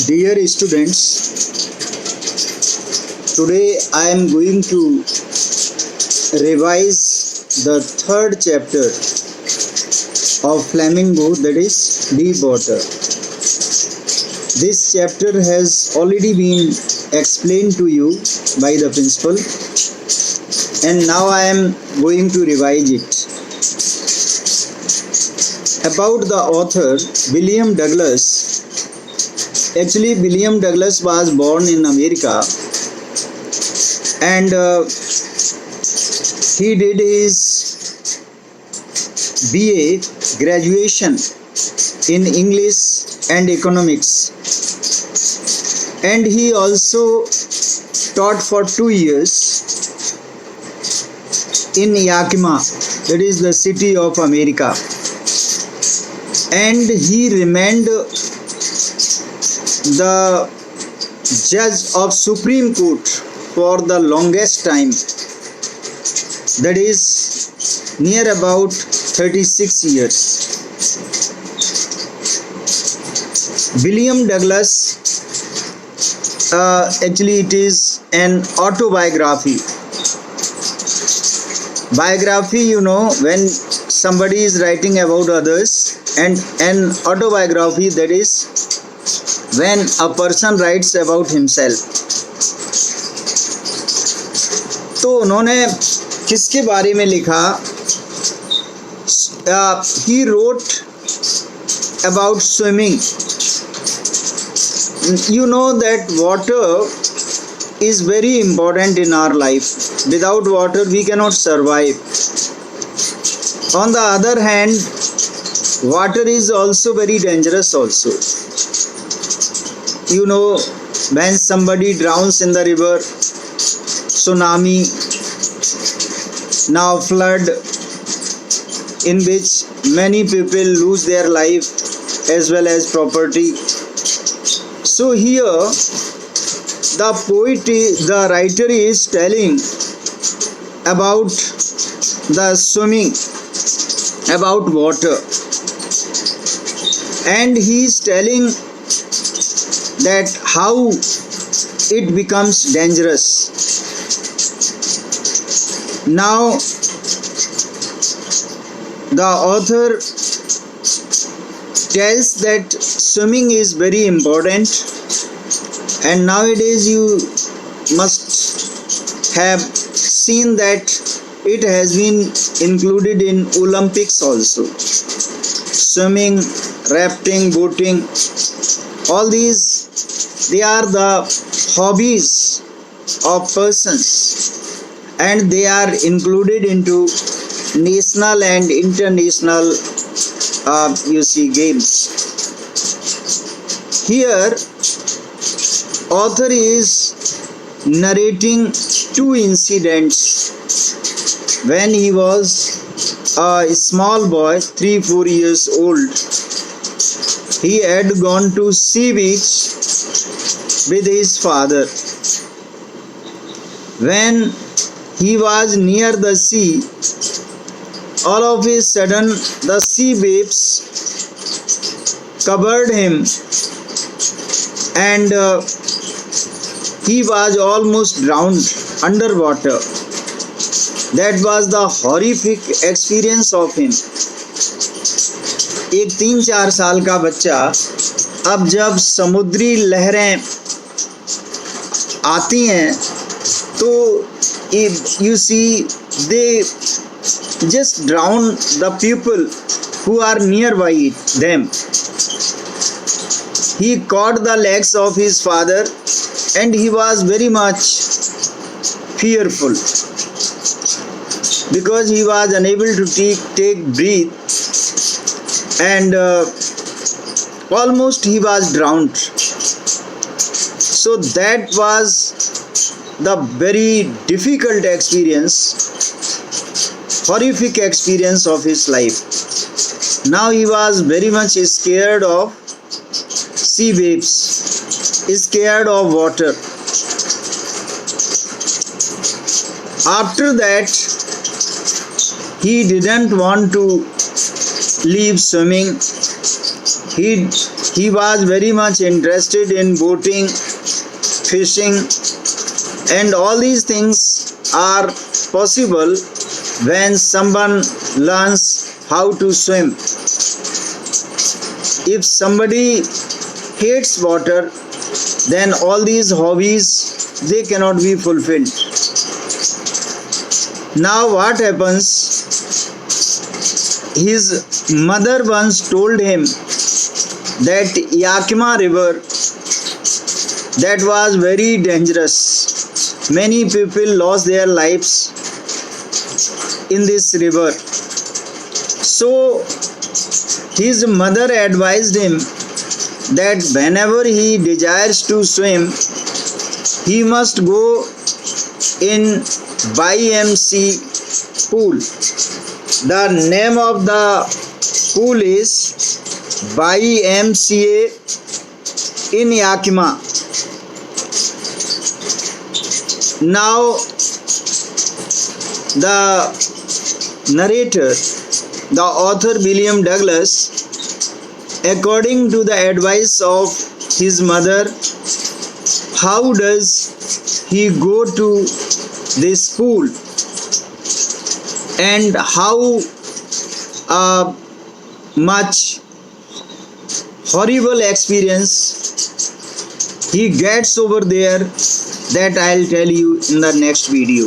Dear students, today I am going to revise the third chapter of Flamingo, that is deep water. This chapter has already been explained to you by the principal, and now I am going to revise it. About the author William Douglas. Actually, William Douglas was born in America, and he did his BA graduation in English and economics, and he also taught for 2 years in Yakima, that is the city of America, and he remained the judge of Supreme Court for the longest time, that is near about 36 years. William Douglas, actually it is an autobiography. Biography, you know, when somebody is writing about others, and an autobiography, that is when a person writes about himself. तो उन्होंने किसके बारे में लिखा? He wrote about swimming. You know that water is very important in our life. Without water we cannot survive. On the other hand, water is also very dangerous also. You know, when somebody drowns in the river, tsunami, now flood, in which many people lose their life as well as property. So here the writer is telling about the swimming, about water, and he is telling that how it becomes dangerous. Now the author tells that swimming is very important, and nowadays you must have seen that it has been included in Olympics also. Swimming, rafting, boating, all these, they are the hobbies of persons, and they are included into national and international games. Here author is narrating 2 incidents when he was a small boy, 3-4 years old. He had gone to sea beach with his father. When he was near the sea, all of a sudden the sea waves covered him, and he was almost drowned underwater. That was the horrific experience of him. एक 3-4 साल का बच्चा, अब जब समुद्री लहरें आती हैं तो you see they just drown the people who are nearby them. He caught the legs of his father, and he was very much fearful because he was unable to take breath, and almost he was drowned. So that was the very difficult experience, horrific experience of his life. Now he was very much scared of sea waves, scared of water. After that, he didn't want to leave swimming. He He was very much interested in boating, fishing, and all these things are possible when someone learns how to swim. If somebody hates water, then all these hobbies, they cannot be fulfilled. Now what happens? His mother once told him that Yakima River, that was very dangerous. Many people lost their lives in this river. So his mother advised him that whenever he desires to swim, he must go in YMC pool. The name of the pool is YMCA in Yakima. Now the narrator, the author William Douglas, according to the advice of his mother, how does he go to this pool and how much horrible experience he gets over there, that I'll tell you in the next video.